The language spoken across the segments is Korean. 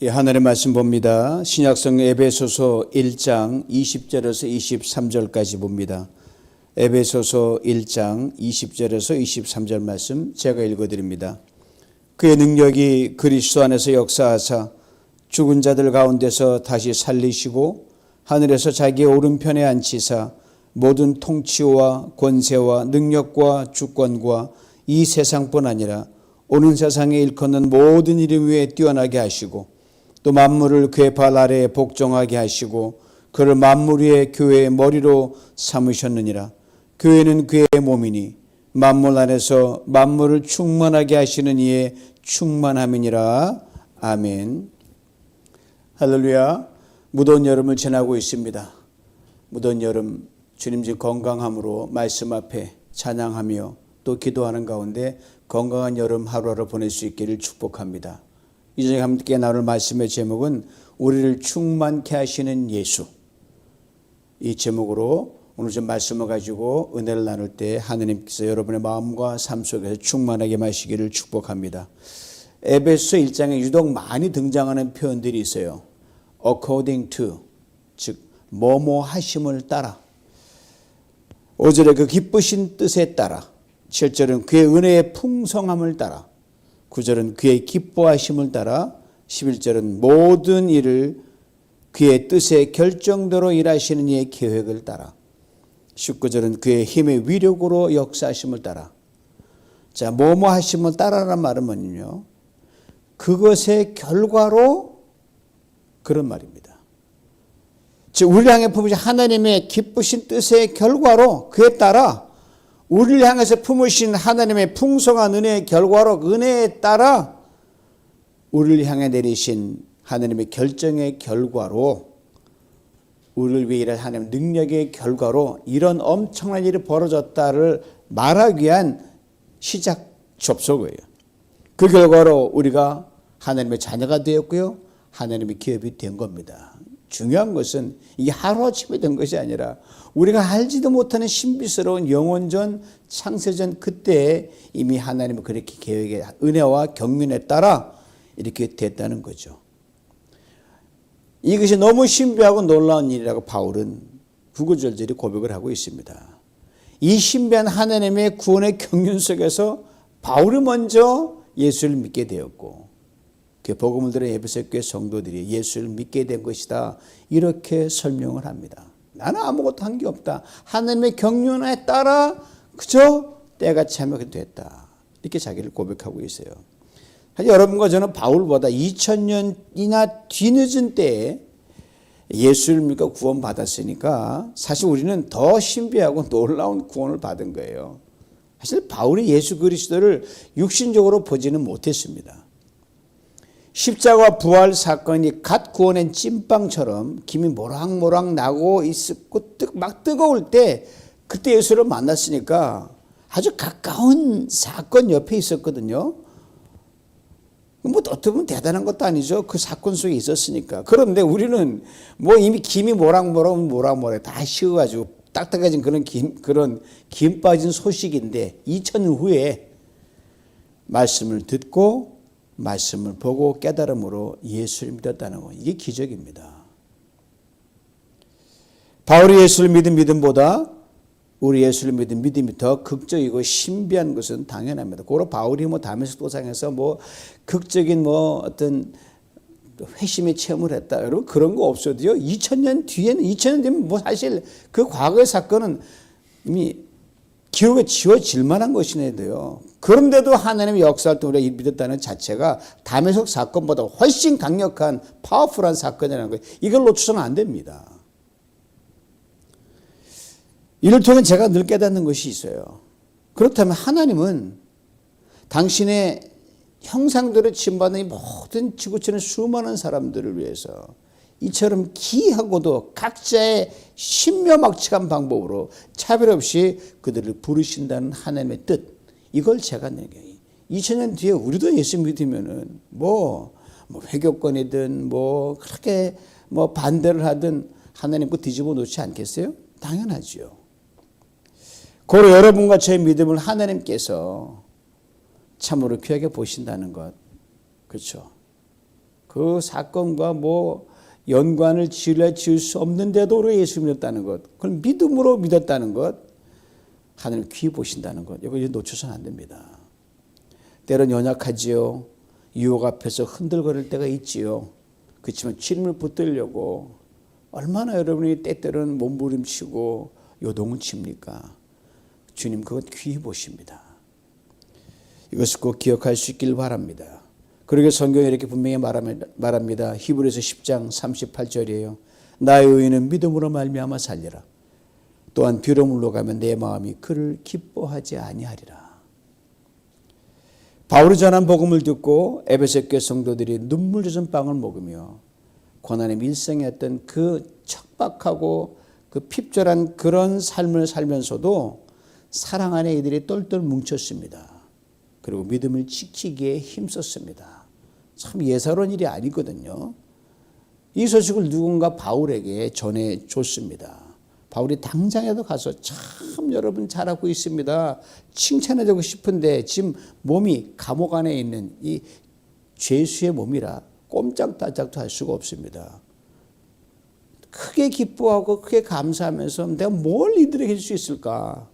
예, 하늘의 말씀 봅니다. 신약성 에베소서 1장 20절에서 23절까지 봅니다. 에베소서 1장 20절에서 23절 말씀 제가 읽어드립니다. 그의 능력이 그리스도 안에서 역사하사 죽은 자들 가운데서 다시 살리시고 하늘에서 자기의 오른편에 앉히사 모든 통치와 권세와 능력과 주권과 이 세상뿐 아니라 오는 세상에 일컫는 모든 이름 위에 뛰어나게 하시고 또 만물을 그의 발 아래에 복종하게 하시고 그를 만물 위의 교회의 머리로 삼으셨느니라. 교회는 그의 몸이니 만물 안에서 만물을 충만하게 하시는 이의 충만함이니라. 아멘. 할렐루야. 무더운 여름을 지나고 있습니다. 무더운 여름 주님 집 건강함으로 말씀 앞에 찬양하며 또 기도하는 가운데 건강한 여름 하루하루 보낼 수 있기를 축복합니다. 이제 함께 나눌 말씀의 제목은 우리를 충만케 하시는 예수. 이 제목으로 오늘 좀 말씀을 가지고 은혜를 나눌 때 하느님께서 여러분의 마음과 삶 속에서 충만하게 마시기를 축복합니다. 에베소 1장에 유독 많이 등장하는 표현들이 있어요. according to, 즉 뭐뭐 하심을 따라. 5절에 그 기쁘신 뜻에 따라, 7절은 그의 은혜의 풍성함을 따라, 9절은 그의 기뻐하심을 따라, 11절은 모든 일을 그의 뜻의 결정대로 일하시는 이의 계획을 따라, 19절은 그의 힘의 위력으로 역사하심을 따라. 자, 뭐뭐 하심을 따라라는 말은 뭐냐면요, 그것의 결과로 그런 말입니다. 즉 우리를 향해 품으신 하나님의 기쁘신 뜻의 결과로, 그에 따라 우리를 향해서 품으신 하나님의 풍성한 은혜의 결과로, 은혜에 따라 우리를 향해 내리신 하나님의 결정의 결과로, 우리를 위해 일할 하나님의 능력의 결과로 이런 엄청난 일이 벌어졌다를 말하기 위한 시작 접속어예요. 그 결과로 우리가 하나님의 자녀가 되었고요, 하나님의 기업이 된 겁니다. 중요한 것은 이게 하루아침에 된 것이 아니라 우리가 알지도 못하는 신비스러운 영원전 창세전 그때에 이미 하나님은 그렇게 계획의 은혜와 경륜에 따라 이렇게 됐다는 거죠. 이것이 너무 신비하고 놀라운 일이라고 바울은 구구절절히 고백을 하고 있습니다. 이 신비한 하나님의 구원의 경륜 속에서 바울이 먼저 예수를 믿게 되었고 그 복음을 들은 에베소 교회 성도들이 예수를 믿게 된 것이다, 이렇게 설명을 합니다. 나는 아무것도 한 게 없다. 하나님의 경륜에 따라 그저 때가 참여하게 됐다, 이렇게 자기를 고백하고 있어요. 여러분과 저는 바울보다 2000년이나 뒤늦은 때에 예수를 믿고 구원받았으니까 사실 우리는 더 신비하고 놀라운 구원을 받은 거예요. 사실 바울이 예수 그리스도를 육신적으로 보지는 못했습니다. 십자가 부활 사건이 갓 구워낸 찐빵처럼 김이 모락모락 나고 있었고 막 뜨거울 때 그때 예수를 만났으니까 아주 가까운 사건 옆에 있었거든요. 뭐 어떻게 보면 대단한 것도 아니죠. 그 사건 속에 있었으니까. 그런데 우리는 뭐 이미 김이 모락모락 다 식어가지고 딱딱해진 그런 김 빠진 소식인데 2000년 후에 말씀을 듣고 말씀을 보고 깨달음으로 예수를 믿었다는 거, 이게 기적입니다. 바울이 예수를 믿은 믿음보다 우리 예수를 믿은 믿음이 더 극적이고 신비한 것은 당연합니다. 고로 바울이 다메섹 도상에서 극적인 어떤 회심의 체험을 했다, 여러분 그런 거 없어도요. 2000년 뒤에는 2000년 되면 사실 그 과거의 사건은 이미 기록에 지워질 만한 것이네 돼요. 그런데도 하나님의 역사를 통해 우리가 믿었다는 자체가 다메섹 사건보다 훨씬 강력한 파워풀한 사건이라는 거예요. 이걸 놓쳐서는 안 됩니다. 이를 통해 제가 늘 깨닫는 것이 있어요. 그렇다면 하나님은 당신의 형상대로 지음받는 모든 지구촌의 수많은 사람들을 위해서 이처럼 기이하고도 각자의 신묘막측한 방법으로 차별 없이 그들을 부르신다는 하나님의 뜻, 이걸 제가 2000년 뒤에 우리도 예수 믿으면은 회교권이든 그렇게 반대를 하든 하나님 거 뒤집어 놓지 않겠어요? 당연하지요. 고로 여러분과 저의 믿음을 하나님께서 참으로 귀하게 보신다는 것, 그렇죠? 그 사건과 뭐 연관을 지을 수 없는데도 우리가 예수를 믿었다는 것, 그걸 믿음으로 믿었다는 것, 하나님 귀히 보신다는 것, 이거 놓쳐서는 안 됩니다. 때론 연약하지요. 유혹 앞에서 흔들거릴 때가 있지요. 그렇지만 주님을 붙들려고 얼마나 여러분이 때때로는 몸부림치고 요동을 칩니까? 주님 그것 귀히 보십니다. 이것을 꼭 기억할 수 있길 바랍니다. 그러게 성경에 이렇게 분명히 말합니다. 히브리서 10장 38절이에요. 나의 의인은 믿음으로 말미암아 살리라. 또한 비로물로 가면 내 마음이 그를 기뻐하지 아니하리라. 바울이 전한 복음을 듣고 에베소 교회 성도들이 눈물 젖은 빵을 먹으며 고난의 일생이었던 그 척박하고 그 핍절한 그런 삶을 살면서도 사랑 안에 이들이 똘똘 뭉쳤습니다. 그리고 믿음을 지키기에 힘썼습니다. 참 예사로운 일이 아니거든요. 이 소식을 누군가 바울에게 전해줬습니다. 바울이 당장에도 가서 참 여러분 잘하고 있습니다. 칭찬해주고 싶은데 지금 몸이 감옥 안에 있는 이 죄수의 몸이라 꼼짝달짝도 할 수가 없습니다. 크게 기뻐하고 크게 감사하면서 내가 뭘 이들에게 해줄 수 있을까?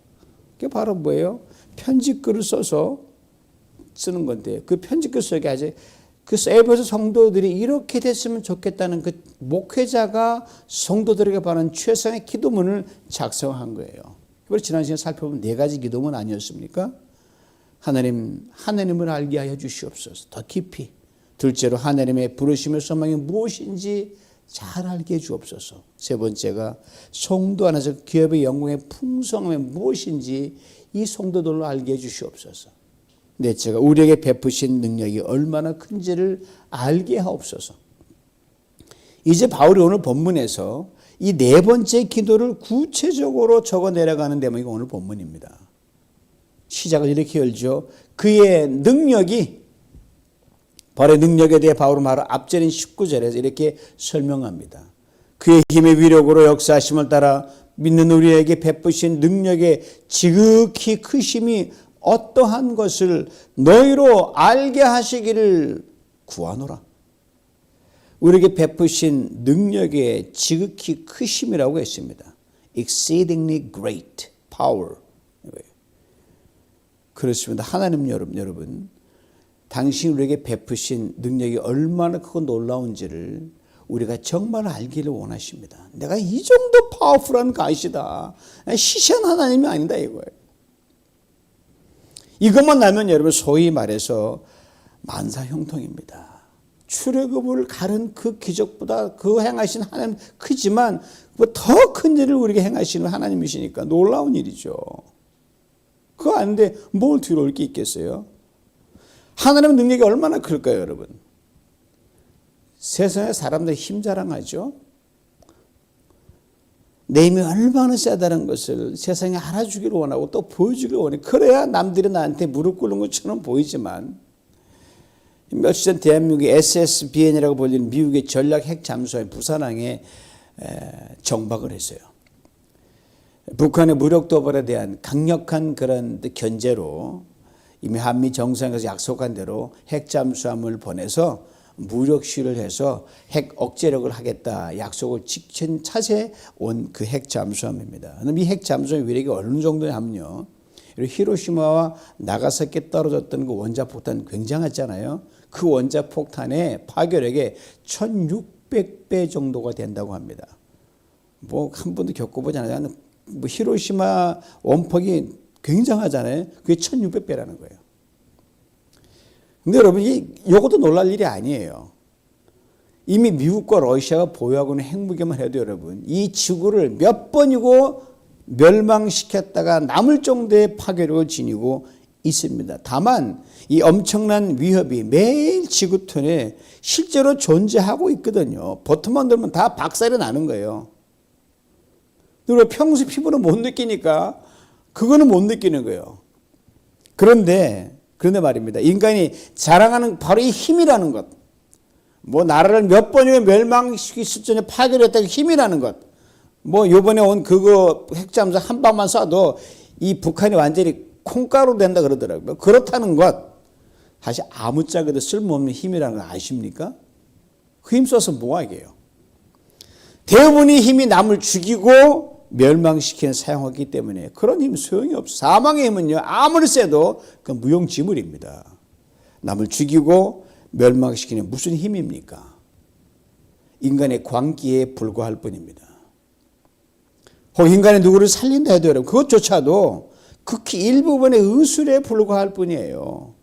그게 바로 뭐예요? 편지글을 써서 쓰는 건데 그 편지글 속에 아주 그 에베소 성도들이 이렇게 됐으면 좋겠다는 그 목회자가 성도들에게 바라는 최선의 기도문을 작성한 거예요. 이걸 지난 시간에 살펴보면 4가지 기도문 아니었습니까? 하나님을 알게 하여 주시옵소서. 더 깊이. 둘째로 하나님의 부르심의 소망이 무엇인지 잘 알게 해 주옵소서. 세 번째가 성도 안에서 기업의 영광의 풍성함이 무엇인지 이 성도들로 알게 해 주시옵소서. 넷째가 우리에게 베푸신 능력이 얼마나 큰지를 알게 하옵소서. 이제 바울이 오늘 본문에서 이 4번째 기도를 구체적으로 적어 내려가는 대목이 오늘 본문입니다. 시작을 이렇게 열죠. 그의 능력이, 벌의 능력에 대해 바울은 바로 앞절인 19절에서 이렇게 설명합니다. 그의 힘의 위력으로 역사하심을 따라 믿는 우리에게 베푸신 능력의 지극히 크심이 어떠한 것을 너희로 알게 하시기를 구하노라. 우리에게 베푸신 능력의 지극히 크심이라고 했습니다. Exceedingly great power. 그렇습니다. 하나님 여러분, 당신 우리에게 베푸신 능력이 얼마나 크고 놀라운지를 우리가 정말 알기를 원하십니다. 내가 이 정도 파워풀한 가시다. 시시한 하나님이 아니다 이거예요. 이것만 나면 여러분 소위 말해서 만사형통입니다. 출애굽을 가른 그 기적보다 그 행하신 하나님 크지만 더 큰 일을 우리에게 행하시는 하나님이시니까 놀라운 일이죠. 그거 아닌데 뭘 두려울 게 있겠어요? 하나님의 능력이 얼마나 클까요, 여러분? 세상에 사람들이 힘 자랑하죠. 내 힘이 얼마나 세다는 것을 세상에 알아주기를 원하고 또 보여주기를 원해. 그래야 남들이 나한테 무릎 꿇는 것처럼 보이지만 며칠 전 대한민국의 SSBN이라고 불리는 미국의 전략 핵 잠수함이 부산항에 정박을 했어요. 북한의 무력 도발에 대한 강력한 그런 견제로 이미 한미 정상에서 약속한 대로 핵 잠수함을 보내서 무력 시위를 해서 핵 억제력을 하겠다 약속을 지킨 차세 온 그 핵 잠수함입니다. 그럼 이 핵 잠수함의 위력이 어느 정도냐면요. 히로시마와 나가사키에 떨어졌던 그 원자폭탄 굉장했잖아요. 그 원자폭탄의 파괴력이 1600배 정도가 된다고 합니다. 뭐 한 번도 겪어보지 않아요. 뭐 히로시마 원폭이 굉장하잖아요. 그게 1600배라는 거예요. 근데 여러분, 이것도 놀랄 일이 아니에요. 이미 미국과 러시아가 보유하고 있는 핵무기만 해도 여러분, 이 지구를 몇 번이고 멸망시켰다가 남을 정도의 파괴력을 지니고 있습니다. 다만 이 엄청난 위협이 매일 지구촌에 실제로 존재하고 있거든요. 버튼만 들면 다 박살이 나는 거예요. 그리고 평소 피부로 못 느끼니까 그거는 못 느끼는 거예요. 그런데 말입니다. 인간이 자랑하는 바로 이 힘이라는 것. 뭐 나라를 몇 번이고 멸망시킬 수준에 파괴했다는 힘이라는 것. 뭐 요번에 온 그거 핵잠수 한 방만 쏴도 이 북한이 완전히 콩가루 된다 그러더라고요. 그렇다는 것. 사실 아무짝에도 쓸모없는 힘이라는 걸 아십니까? 힘써서 뭐하게요? 대부분의 힘이 남을 죽이고 멸망시키는 사용하기 때문에 그런 힘 소용이 없어. 사망의 힘은요, 아무리 세도 그 무용지물입니다. 남을 죽이고 멸망시키는 무슨 힘입니까? 인간의 광기에 불과할 뿐입니다. 혹 인간의 누구를 살린다 해도 여러분, 그것조차도 극히 일부분의 의술에 불과할 뿐이에요.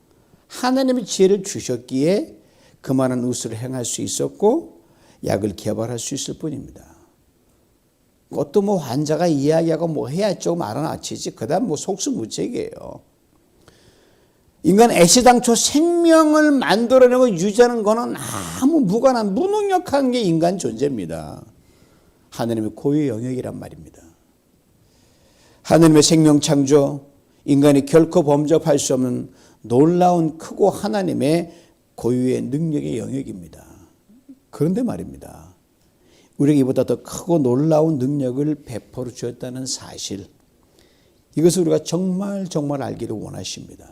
하나님의 지혜를 주셨기에 그만한 의술을 행할 수 있었고 약을 개발할 수 있을 뿐입니다. 그것도 뭐 환자가 이야기하고 뭐 해야 조금 알아맞히지 그다음 뭐 속수무책이에요. 인간 애시당초 생명을 만들어내고 유지하는 거는 아무 무관한 무능력한 게 인간 존재입니다. 하나님의 고유의 영역이란 말입니다. 하나님의 생명 창조, 인간이 결코 범접할 수 없는 놀라운 크고 하나님의 고유의 능력의 영역입니다. 그런데 말입니다. 우리에게 이보다 더 크고 놀라운 능력을 베풀어 주었다는 사실, 이것을 우리가 정말 알기를 원하십니다.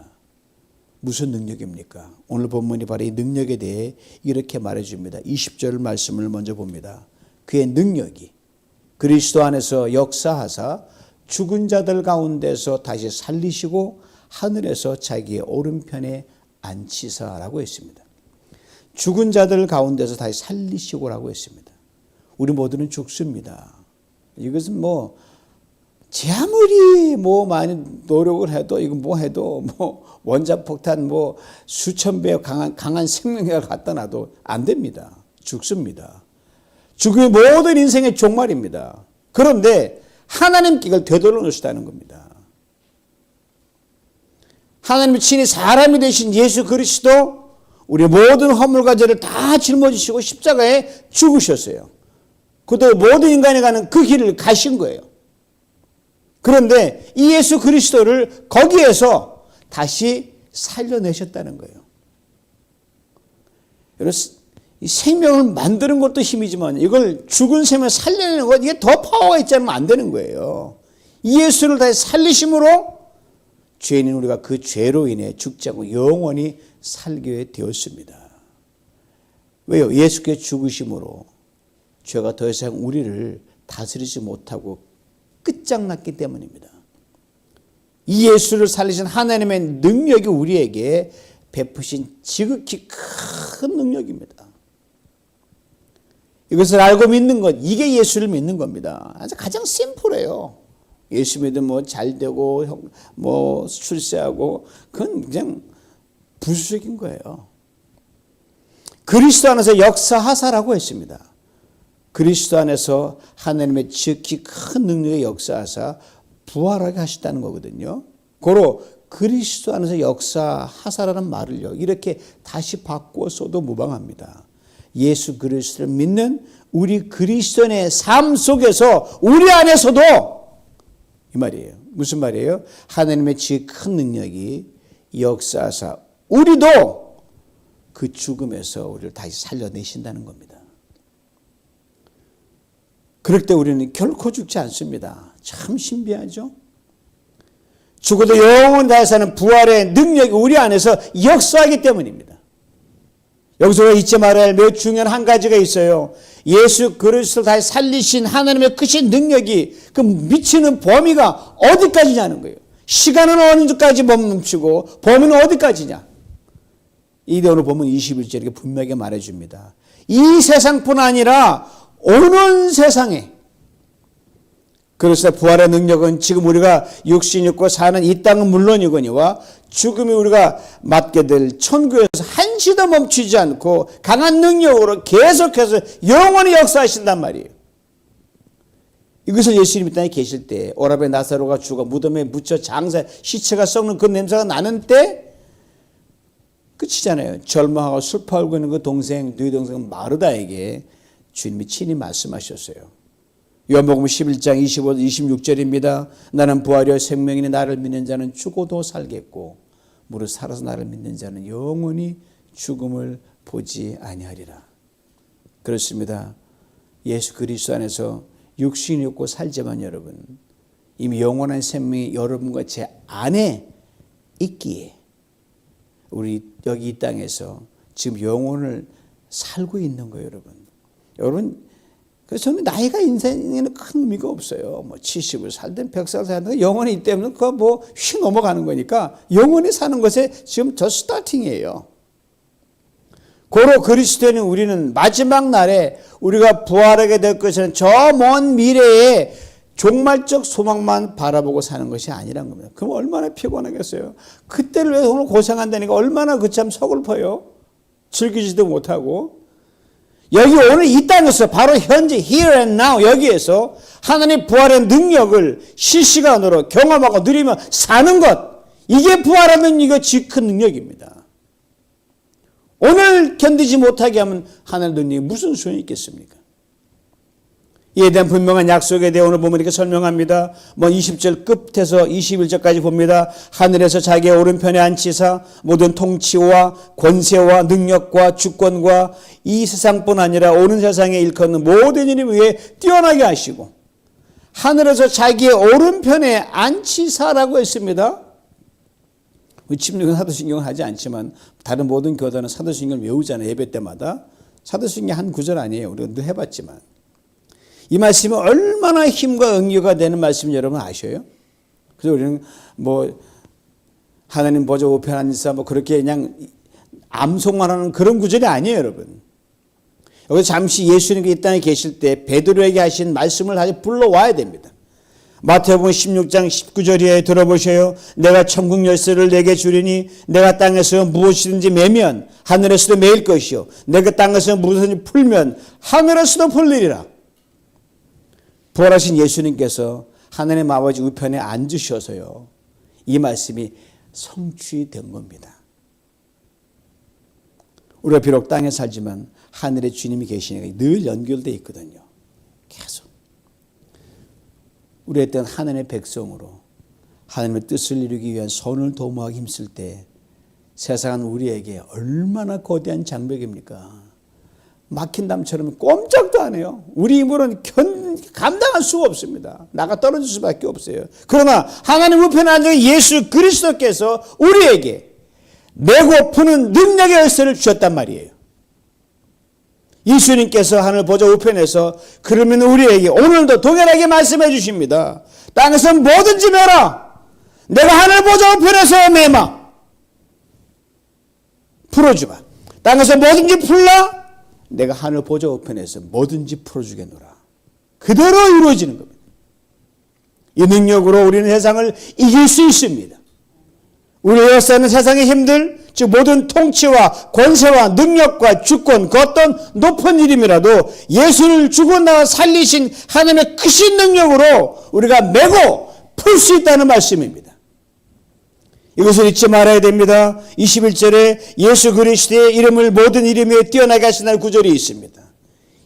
무슨 능력입니까? 오늘 본문이 바로 이 능력에 대해 이렇게 말해줍니다. 20절 말씀을 먼저 봅니다. 그의 능력이 그리스도 안에서 역사하사 죽은 자들 가운데서 다시 살리시고 하늘에서 자기의 오른편에 앉히사라고 했습니다. 죽은 자들 가운데서 다시 살리시고라고 했습니다. 우리 모두는 죽습니다. 이것은 뭐 제 아무리 뭐 많이 노력을 해도 이거 뭐 해도 뭐 원자폭탄 뭐 수천 배 강한 생명력을 갖다 놔도 안 됩니다. 죽습니다. 죽음이 모든 인생의 종말입니다. 그런데 하나님께 이걸 되돌려 놓으시다는 겁니다. 하나님이 친히 사람이 되신 예수 그리스도 우리의 모든 허물과 죄를 다 짊어지시고 십자가에 죽으셨어요. 그도 모든 인간이 가는 그 길을 가신 거예요. 그런데 이 예수 그리스도를 거기에서 다시 살려내셨다는 거예요. 이 생명을 만드는 것도 힘이지만 이걸 죽은 생명을 살려내는 것, 이게 더 파워가 있지 않으면 안 되는 거예요. 이 예수를 다시 살리심으로 죄인인 우리가 그 죄로 인해 죽지 않고 영원히 살게 되었습니다. 왜요? 예수께서 죽으심으로 죄가 더 이상 우리를 다스리지 못하고 끝장났기 때문입니다. 이 예수를 살리신 하나님의 능력이 우리에게 베푸신 지극히 큰 능력입니다. 이것을 알고 믿는 것, 이게 예수를 믿는 겁니다. 아주 가장 심플해요. 예수 믿으면 뭐 잘 되고 뭐 출세하고 그건 그냥 부수적인 거예요. 그리스도 안에서 역사하사라고 했습니다. 그리스도 안에서 하나님의 지극히 큰 능력의 역사하사 부활하게 하셨다는 거거든요. 고로 그리스도 안에서 역사하사라는 말을요, 이렇게 다시 바꾸어서도 무방합니다. 예수 그리스도를 믿는 우리 그리스도인의 삶 속에서 우리 안에서도 이 말이에요. 무슨 말이에요? 하나님의 지극히 큰 능력이 역사하사 우리도 그 죽음에서 우리를 다시 살려내신다는 겁니다. 그럴 때 우리는 결코 죽지 않습니다. 참 신비하죠? 죽어도 영원히 다시 사는 부활의 능력이 우리 안에서 역사하기 때문입니다. 여기서 잊지 말아야 할 매우 중요한 한 가지가 있어요. 예수 그리스도를 다시 살리신 하나님의 크신 능력이 그 미치는 범위가 어디까지냐는 거예요. 시간은 어디까지 멈추고 범위는 어디까지냐. 이게 오늘 보면 21절에 이렇게 분명하게 말해줍니다. 이 세상뿐 아니라 오는 세상에, 그래서 부활의 능력은 지금 우리가 육신이 있고 사는 이 땅은 물론이거니와 죽음이 우리가 맞게 될 천국에서 한시도 멈추지 않고 강한 능력으로 계속해서 영원히 역사하신단 말이에요. 이것을 예수님이 땅에 계실 때 오라베 나사로가 죽어 무덤에 묻혀 장사 시체가 썩는 그 냄새가 나는 때 끝이잖아요. 절망하고 슬퍼하고 있는 그 동생, 네 동생 마르다에게 주님이 친히 말씀하셨어요. 요한복음 11장 25, 26절입니다. 나는 부활이요 생명이니 나를 믿는 자는 죽어도 살겠고 무릇 살아서 나를 믿는 자는 영원히 죽음을 보지 아니하리라. 그렇습니다. 예수 그리스도 안에서 육신이 없고 살지만 여러분, 이미 영원한 생명이 여러분과 제 안에 있기에 우리 여기 이 땅에서 지금 영혼을 살고 있는 거예요, 여러분. 여러분, 그래서 저는 나이가 인생에는 큰 의미가 없어요. 뭐 70을 살든 100살 살든 영원히 있기 때문에 그거 뭐 휙 넘어가는 거니까 영원히 사는 것에 지금 저 스타팅이에요. 고로 그리스도인은 우리는 마지막 날에 우리가 부활하게 될 것이라는 저 먼 미래에 종말적 소망만 바라보고 사는 것이 아니란 겁니다. 그럼 얼마나 피곤하겠어요. 그때를 위해서 오늘 고생한다니까 얼마나 그 참 서글퍼요. 즐기지도 못하고. 여기 오늘 이 땅에서 바로 현재 here and now 여기에서 하나님 부활의 능력을 실시간으로 경험하고 누리며 사는 것, 이게 부활하면 이거 큰 능력입니다. 오늘 견디지 못하게 하면 하나님의 능력이 무슨 소용이 있겠습니까? 이에 대한 분명한 약속에 대해 오늘 보면 이렇게 설명합니다. 20절 끝에서 21절까지 봅니다. 하늘에서 자기의 오른편에 앉히사 모든 통치와 권세와 능력과 주권과 이 세상뿐 아니라 오는 세상에 일컫는 모든 이름 위에 뛰어나게 하시고 하늘에서 자기의 오른편에 앉히사라고 했습니다. 침례는 사도신경은 하지 않지만 다른 모든 교단은 사도신경을 외우잖아요. 예배 때마다. 사도신경 한 구절 아니에요. 우리가 늘 해봤지만. 이 말씀이 얼마나 힘과 응유가 되는 말씀인지 여러분 아셔요? 그래서 우리는 하나님 보좌 우편에 앉으사 그렇게 그냥 암송만 하는 그런 구절이 아니에요, 여러분. 여기서 잠시 예수님이 이 땅에 계실 때 베드로에게 하신 말씀을 다시 불러와야 됩니다. 마태복음 16장 19절에 들어보셔요. 내가 천국 열쇠를 내게 주리니 내가 땅에서 무엇이든지 매면 하늘에서도 매일 것이요 내가 땅에서 무엇이든지 풀면 하늘에서도 풀리리라. 부활하신 예수님께서 하나님 아버지 우편에 앉으셔서요. 이 말씀이 성취된 겁니다. 우리가 비록 땅에 살지만 하늘에 주님이 계시니까 늘 연결되어 있거든요. 계속. 우리의 때는 하나님의 백성으로 하나님의 뜻을 이루기 위한 선을 도모하기 힘쓸 때 세상은 우리에게 얼마나 거대한 장벽입니까? 막힌 담처럼 꼼짝도 안 해요. 우리 힘으로는 감당할 수가 없습니다. 나가 떨어질 수밖에 없어요. 그러나 하나님 우편에 앉은 예수 그리스도께서 우리에게 메고 푸는 능력의 열쇠를 주셨단 말이에요. 예수님께서 하늘 보좌 우편에서 그러면 우리에게 오늘도 동일하게 말씀해 주십니다. 땅에서 뭐든지 매라. 내가 하늘 보좌 우편에서 매마. 풀어주마. 땅에서 뭐든지 풀라. 내가 하늘 보좌 우편에서 뭐든지 풀어주겠노라. 그대로 이루어지는 겁니다. 이 능력으로 우리는 세상을 이길 수 있습니다. 우리가 사는 세상의 힘들, 즉 모든 통치와 권세와 능력과 주권, 그 어떤 높은 이름이라도 예수를 죽고 나와 살리신 하나님의 크신 능력으로 우리가 메고 풀 수 있다는 말씀입니다. 이것을 잊지 말아야 됩니다. 21절에 예수 그리스도의 이름을 모든 이름 위에 뛰어나게 하신다는 구절이 있습니다.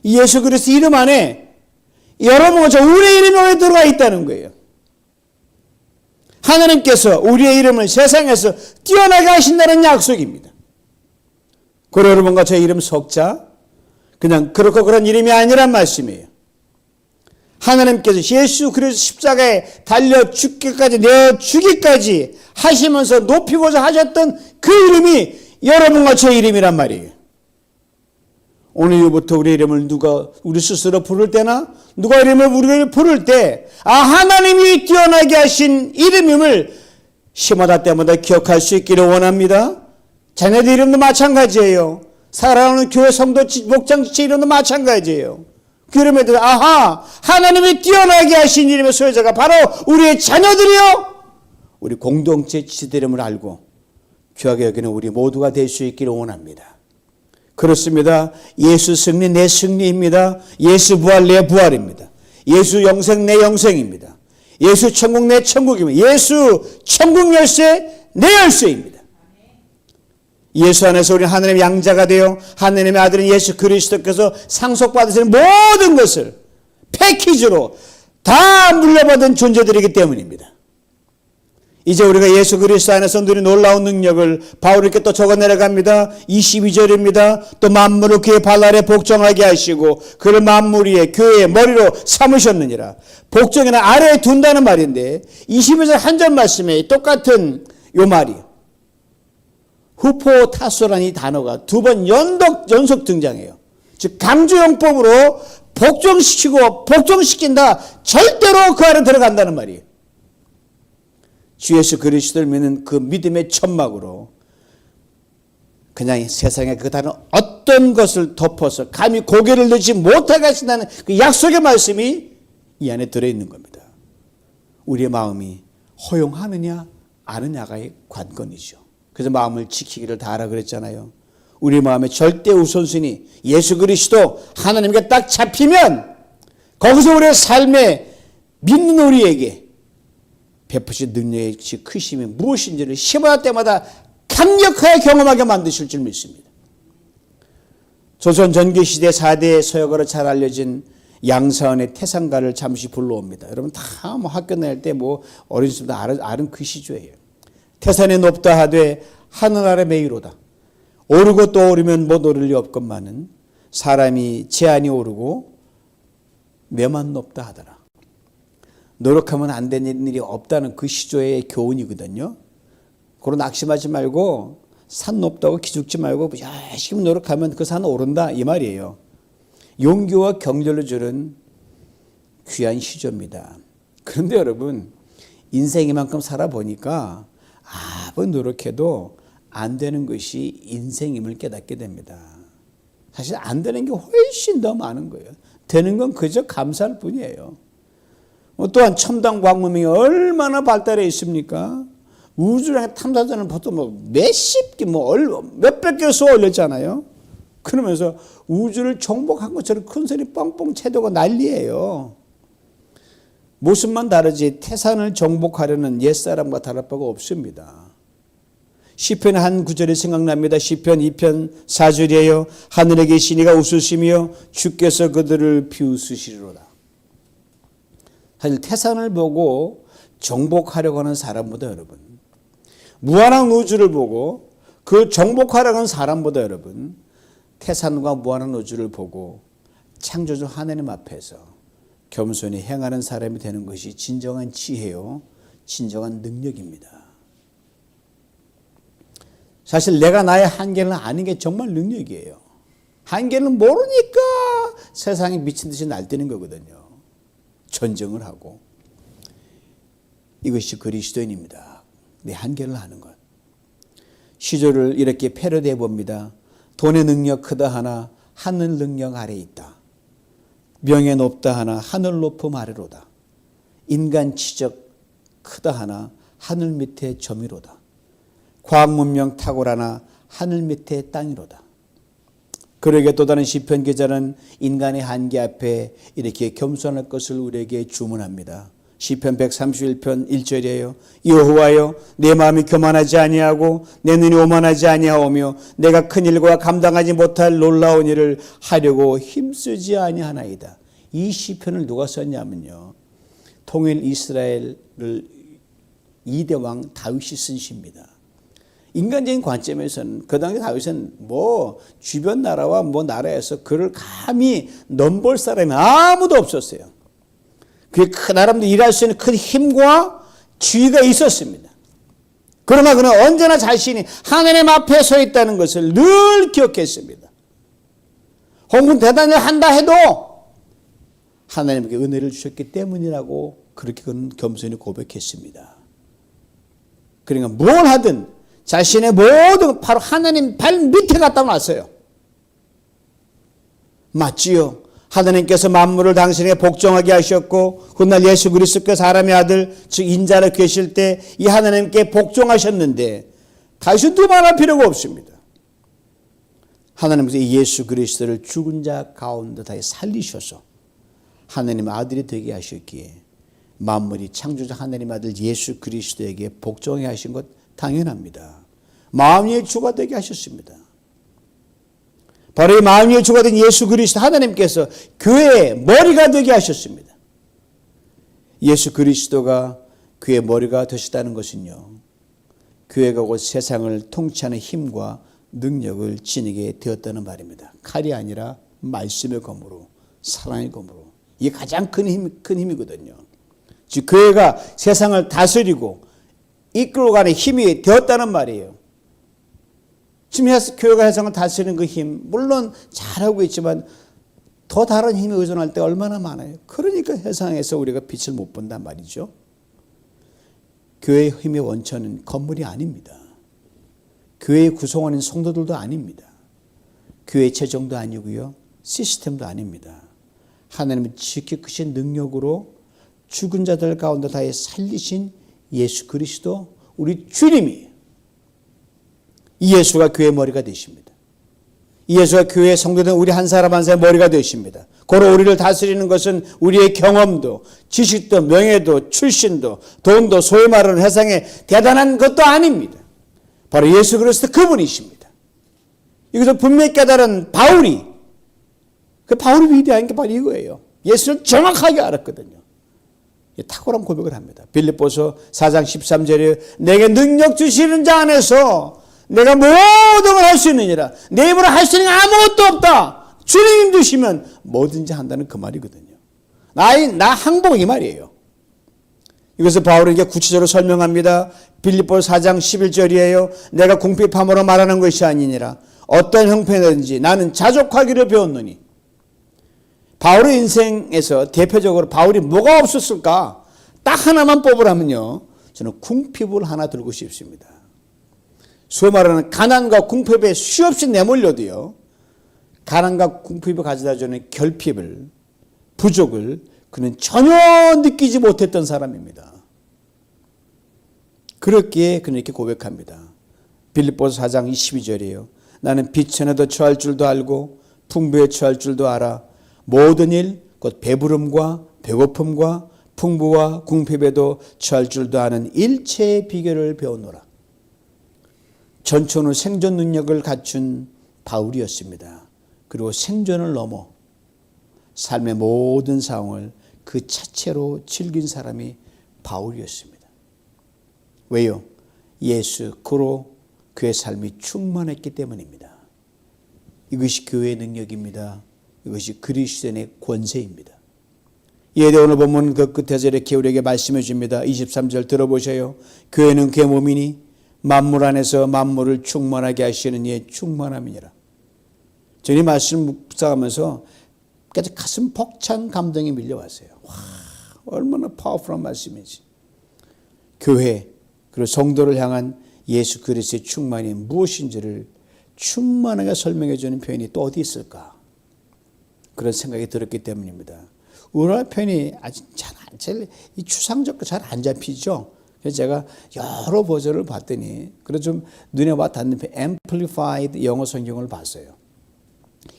이 예수 그리스도 이름 안에 여러분과 저 우리의 이름이 들어가 있다는 거예요. 하나님께서 우리의 이름을 세상에서 뛰어나게 하신다는 약속입니다. 그리고 여러분과 저 이름 석자 그냥 그렇고 그런 이름이 아니란 말씀이에요. 하나님께서 예수 그리스도 십자가에 달려 죽기까지 내어 주기까지 하시면서 높이고자 하셨던 그 이름이 여러분과 제 이름이란 말이에요. 오늘 이후부터 우리 이름을 우리 스스로 부를 때나 누가 이름을 우리를 부를 때 하나님이 뛰어나게 하신 이름임을 시마다 때마다 기억할 수 있기를 원합니다. 자녀들 이름도 마찬가지예요. 사랑하는 교회 성도 목장 지체 이름도 마찬가지예요. 그 이름에 대해서 하나님이 뛰어나게 하신 이름의 소유자가 바로 우리의 자녀들이요. 우리 공동체 지체들 이름을 알고 귀하게 여기는 우리 모두가 될 수 있기를 원합니다. 그렇습니다. 예수 승리 내 승리입니다. 예수 부활 내 부활입니다. 예수 영생 내 영생입니다. 예수 천국 내 천국입니다. 예수 천국 열쇠 내 열쇠입니다. 예수 안에서 우리는 하나님의 양자가 되어 하나님의 아들인 예수 그리스도께서 상속받으시는 모든 것을 패키지로 다 물려받은 존재들이기 때문입니다. 이제 우리가 예수 그리스도 안에서 누린 놀라운 능력을 바울에게 또 적어 내려갑니다. 22절입니다. 또 만물을 그의 발 아래 복종하게 하시고 그를 만물 위에 교회의 머리로 삼으셨느니라. 복종이나 아래에 둔다는 말인데 22절 한 절 말씀에 똑같은 요 말이 후포타소라는 이 단어가 두 번 연속 등장해요. 즉 강조용법으로 복종시키고 복종시킨다. 절대로 그 안에 들어간다는 말이에요. 주 예수 그리스도를 믿는 그 믿음의 천막으로 그냥 세상에 그 다른 어떤 것을 덮어서 감히 고개를 들지 못하게 하신다는 그 약속의 말씀이 이 안에 들어있는 겁니다. 우리의 마음이 허용하느냐 아느냐가의 관건이죠. 그래서 마음을 지키기를 다하라 그랬잖아요. 우리 마음의 절대 우선순위 예수 그리스도 하나님께 딱 잡히면 거기서 우리의 삶에 믿는 우리에게 베푸신 능력의 크심이 무엇인지를 시험할 때마다 강력하게 경험하게 만드실 줄 믿습니다. 조선 전기시대 4대 서역어로 잘 알려진 양사원의 태산가를 잠시 불러옵니다. 여러분 다 뭐 학교 다닐 때 뭐 어린 때부터 아는 그 시조예요. 태산이 높다 하되 하늘 아래 매이로다. 오르고 또 오르면 못 오를 리 없건만은 사람이 제한이 오르고 매만 높다 하더라. 노력하면 안 되는 일이 없다는 그 시조의 교훈이거든요. 그로 낙심하지 말고 산 높다고 기죽지 말고 열심히 노력하면 그 산은 오른다 이 말이에요. 용기와 경절로 주는 귀한 시조입니다. 그런데 여러분 인생이만큼 살아보니까 아무리 노력해도 안 되는 것이 인생임을 깨닫게 됩니다. 사실 안 되는 게 훨씬 더 많은 거예요. 되는 건 그저 감사할 뿐이에요. 또한 첨단 광문이 얼마나 발달해 있습니까? 우주랑 탐사선은 보통 뭐 몇십 개, 몇백 개 쏘아 올렸잖아요. 그러면서 우주를 정복한 것처럼 큰 소리 뻥뻥 쳐대고 난리예요. 모습만 다르지 태산을 정복하려는 옛사람과 다를 바가 없습니다. 시편의 한 구절이 생각납니다. 시편 2편 4절이에요. 하늘에 계신 이가 웃으시며 주께서 그들을 비웃으시리로다. 사실 태산을 보고 정복하려고 하는 사람보다 여러분 무한한 우주를 보고 그 정복하려고 하는 사람보다 여러분 태산과 무한한 우주를 보고 창조주 하나님 앞에서 겸손히 행하는 사람이 되는 것이 진정한 지혜요 진정한 능력입니다. 사실 내가 나의 한계를 아는 게 정말 능력이에요. 한계를 모르니까 세상에 미친 듯이 날뛰는 거거든요. 전쟁을 하고. 이것이 그리스도인입니다. 내 한계를 아는 것. 시조를 이렇게 패러디해 봅니다. 돈의 능력 크다 하나 하늘 능력 아래 있다. 명예 높다 하나 하늘 높음 아래로다. 인간 지적 크다 하나 하늘 밑에 점이로다. 과학 문명 탁월하나 하늘 밑에 땅이로다. 그러게 또 다른 시편 기자는 인간의 한계 앞에 이렇게 겸손할 것을 우리에게 주문합니다. 시편 131편 1절이에요. 여호와여 내 마음이 교만하지 아니하고 내 눈이 오만하지 아니하오며 내가 큰 일과 감당하지 못할 놀라운 일을 하려고 힘쓰지 아니하나이다. 이 시편을 누가 썼냐면요. 통일 이스라엘을 2대 왕 다윗이 쓴 시입니다. 인간적인 관점에서는 그 당시 다윗은 주변 나라와 나라에서 그를 감히 넘볼 사람이 아무도 없었어요. 그 큰 나라도 일할 수 있는 큰 힘과 지위가 있었습니다. 그러나 그는 언제나 자신이 하나님 앞에 서 있다는 것을 늘 기억했습니다. 홍군 대단히 한다 해도 하나님께 은혜를 주셨기 때문이라고 그렇게 그는 겸손히 고백했습니다. 그러니까 뭘 하든 자신의 모든 바로 하나님 발 밑에 갖다 놨어요. 맞지요? 하나님께서 만물을 당신에게 복종하게 하셨고 훗날 예수 그리스도께서 사람의 아들 즉 인자로 계실 때 이 하나님께 복종하셨는데 다시 두말할 필요가 없습니다. 하나님께서 예수 그리스도를 죽은 자 가운데 다시 살리셔서 하나님의 아들이 되게 하셨기에 만물이 창조자 하나님의 아들 예수 그리스도에게 복종하게 하신 것 당연합니다. 마음의 주가 되게 하셨습니다. 바로 이 마음의 주가 된 예수 그리스도 하나님께서 교회의 머리가 되게 하셨습니다. 예수 그리스도가 교회의 머리가 되셨다는 것은요. 교회가 곧 세상을 통치하는 힘과 능력을 지니게 되었다는 말입니다. 칼이 아니라 말씀의 검으로 사랑의 검으로. 이게 가장 큰 힘이거든요. 즉 교회가 세상을 다스리고 이끌어가는 힘이 되었다는 말이에요. 지금 교회가 세상을 다스리는 그 힘, 물론 잘하고 있지만 더 다른 힘에 의존할 때 얼마나 많아요. 그러니까 세상에서 우리가 빛을 못 본단 말이죠. 교회의 힘의 원천은 건물이 아닙니다. 교회의 구성원인 성도들도 아닙니다. 교회 재정도 아니고요. 시스템도 아닙니다. 하나님의 지극히 크신 능력으로 죽은 자들 가운데 다해 살리신 예수 그리스도 우리 주님이, 이 예수가 교회의 머리가 되십니다. 이 예수가 교회의 성도된 우리 한 사람 한 사람의 머리가 되십니다. 고로 우리를 다스리는 것은 우리의 경험도, 지식도, 명예도, 출신도, 돈도, 소위 말하는 세상에 대단한 것도 아닙니다. 바로 예수 그리스도 그분이십니다. 이것을 분명히 깨달은 바울이, 그 바울이 위대한 게 바로 이거예요. 예수를 정확하게 알았거든요. 탁월한 고백을 합니다. 빌립보서 4장 13절에 내게 능력 주시는 자 안에서 내가 모든 걸 할 수 있느니라. 내 입으로 할 수 있는 게 아무것도 없다. 주님 주시면 뭐든지 한다는 그 말이거든요. 나 항복 이 말이에요. 이것을 바울은 이게 구체적으로 설명합니다. 빌립보서 4장 11절이에요. 내가 궁핍함으로 말하는 것이 아니니라. 어떤 형편이든지 나는 자족하기를 배웠노니. 바울의 인생에서 대표적으로 바울이 뭐가 없었을까? 딱 하나만 뽑으라면요. 저는 궁핍을 하나 들고 싶습니다. 소위 말하는 가난과 궁핍에 수없이 내몰려도요. 가난과 궁핍이 가져다주는 결핍을, 부족을 그는 전혀 느끼지 못했던 사람입니다. 그렇기에 그는 이렇게 고백합니다. 빌립보서 4장 22절이에요. 나는 비천에도 처할 줄도 알고 풍부에 처할 줄도 알아. 모든 일, 곧 배부름과 배고픔과 풍부와 궁핍에도 처할 줄도 아는 일체의 비결을 배우노라. 전천후 생존 능력을 갖춘 바울이었습니다. 그리고 생존을 넘어 삶의 모든 상황을 그 자체로 즐긴 사람이 바울이었습니다. 왜요? 예수 그로 그의 삶이 충만했기 때문입니다. 이것이 교회의 능력입니다. 이것이 그리스도인의 권세입니다. 이에 대해 오늘 본문 그 끝에서 이렇게 우리에게 말씀해 줍니다. 23절 들어보세요. 교회는 그의 몸이니 만물 안에서 만물을 충만하게 하시는 이의 충만함이니라. 저는 이 말씀 묵상하면서 가슴 벅찬 감동이 밀려왔어요. 와, 얼마나 파워풀한 말씀인지. 교회 그리고 성도를 향한 예수 그리스도의 충만이 무엇인지를 충만하게 설명해 주는 표현이 또 어디 있을까? 그런 생각이 들었기 때문입니다. 우리나라 표현이 아주 이 추상적으로 잘 안 잡히죠. 그래서 제가 여러 버전을 봤더니 그래서 좀 눈에 와 닿는 Amplified 영어 성경을 봤어요.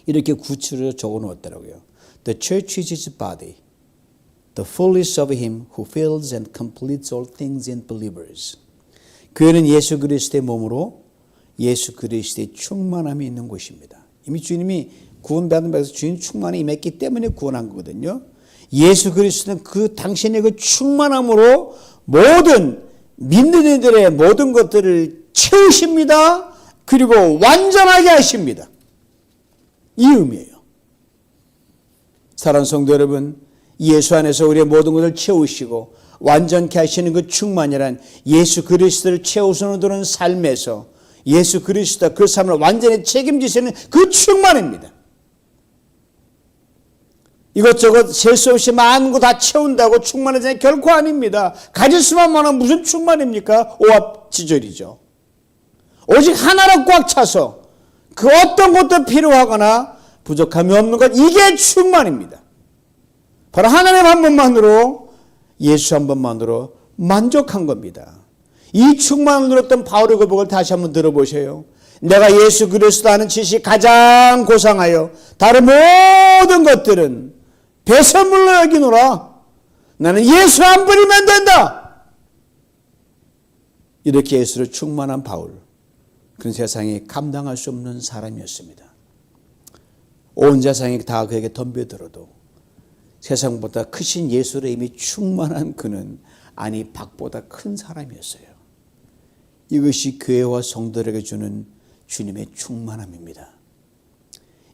이렇게 구체로 적어 놓았더라고요. The church is his body, the fullness of him who fills and completes all things in believers. 교회는 예수 그리스도의 몸으로 예수 그리스도의 충만함이 있는 곳입니다. 이미 주님이 구원받은 바에서 주님 충만이 임했기 때문에 구원한 거거든요. 예수 그리스도는 그 당신의 그 충만함으로 모든 믿는 이들의 모든 것들을 채우십니다. 그리고 완전하게 하십니다. 이 의미예요. 사랑하는 성도 여러분, 예수 안에서 우리의 모든 것을 채우시고 완전케 하시는 그 충만이란 예수 그리스도를 채우서는 도는 삶에서 예수 그리스도 그 삶을 완전히 책임지시는 그 충만입니다. 이것저것 셀 수 없이 많은 거 다 채운다고 충만해지는 결코 아닙니다. 가질 수만 많으면 무슨 충만입니까? 오합지졸이죠. 오직 하나로 꽉 차서 그 어떤 것도 필요하거나 부족함이 없는 것, 이게 충만입니다. 바로 하나님 한 분만으로, 예수 한 분만으로 만족한 겁니다. 이 충만을 누렸던 바울의 고백을 다시 한번 들어보세요. 내가 예수 그리스도 아는 지식이 가장 고상하여 다른 모든 것들은 배설물로 여기노라. 나는 예수 한 분이면 된다. 이렇게 예수로 충만한 바울, 그런 세상에 감당할 수 없는 사람이었습니다. 온 세상이 다 그에게 덤벼들어도 세상보다 크신 예수로 이미 충만한 그는 아니 박보다 큰 사람이었어요. 이것이 교회와 성도들에게 주는 주님의 충만함입니다.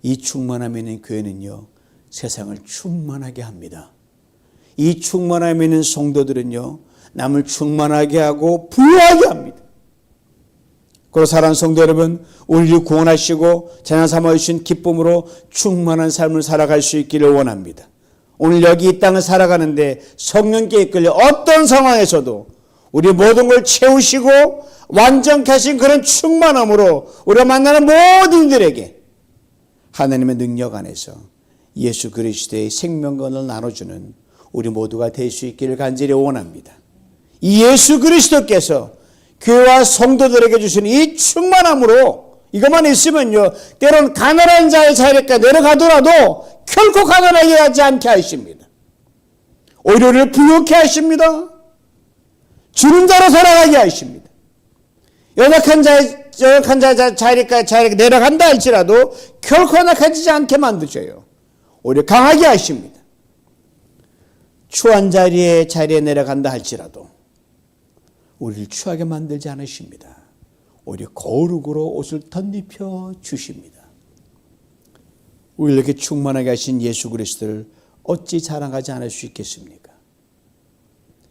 이 충만함에 있는 교회는요, 세상을 충만하게 합니다. 이 충만함에 있는 성도들은요, 남을 충만하게 하고 부유하게 합니다. 그리고 사랑하는 성도 여러분, 우리를 구원하시고 자녀 삼아주신 기쁨으로 충만한 삶을 살아갈 수 있기를 원합니다. 오늘 여기 이 땅을 살아가는데 성령께 이끌려 어떤 상황에서도 우리 모든 걸 채우시고 완전케 하신 그런 충만함으로 우리가 만나는 모든 이들에게 하나님의 능력 안에서 예수 그리스도의 생명권을 나눠주는 우리 모두가 될 수 있기를 간절히 원합니다. 이 예수 그리스도께서 교회와 성도들에게 주시는 이 충만함으로 이것만 있으면요, 때론 가난한 자의 자리에 내려가더라도 결코 가난하게 하지 않게 하십니다. 오히려 우리를 부유케 하십니다. 주는 자로 살아가게 하십니다. 연약한 자의 자리에 내려간다 할지라도 결코 연약해지지 않게 만드셔요. 오히려 강하게 하십니다. 추한 자리에 내려간다 할지라도 우리를 추하게 만들지 않으십니다. 오히려 거룩으로 옷을 덧입혀 주십니다. 우리에게 충만하게 하신 예수 그리스도를 어찌 자랑하지 않을 수 있겠습니까?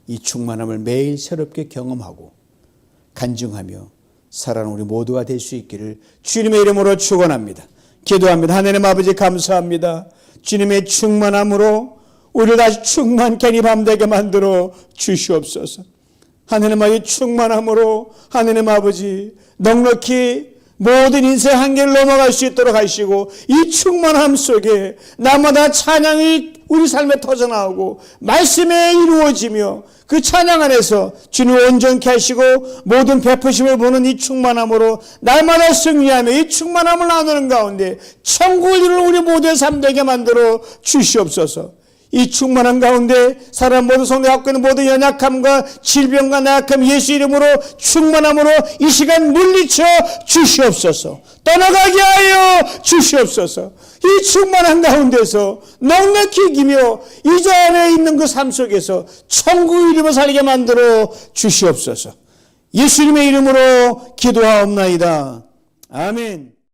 이 충만함을 매일 새롭게 경험하고 간증하며 살아가는 우리 모두가 될 수 있기를 주님의 이름으로 축원합니다. 기도합니다. 하나님 아버지 감사합니다. 주님의 충만함으로 우리를 다시 충만케 이 밤 되게 만들어 주시옵소서. 하나님 아버지 충만함으로 하나님 아버지 넉넉히 모든 인생 한계를 넘어갈 수 있도록 하시고 이 충만함 속에 날마다 찬양이 우리 삶에 터져나오고 말씀에 이루어지며 그 찬양 안에서 주님을 온전케 하시고 모든 베푸심을 보는 이 충만함으로 날마다 승리하며 이 충만함을 나누는 가운데 천국을 이루는 우리 모두의 삶 되게 만들어 주시옵소서. 이 충만한 가운데 사람 모든 성도가 갖고 있는 모든 연약함과 질병과 나약함 예수 이름으로 충만함으로 이 시간 물리쳐 주시옵소서. 떠나가게 하여 주시옵소서. 이 충만한 가운데서 넉넉히 이기며 이 자리에 있는 그 삶 속에서 천국의 이름을 살게 만들어 주시옵소서. 예수님의 이름으로 기도하옵나이다. 아멘.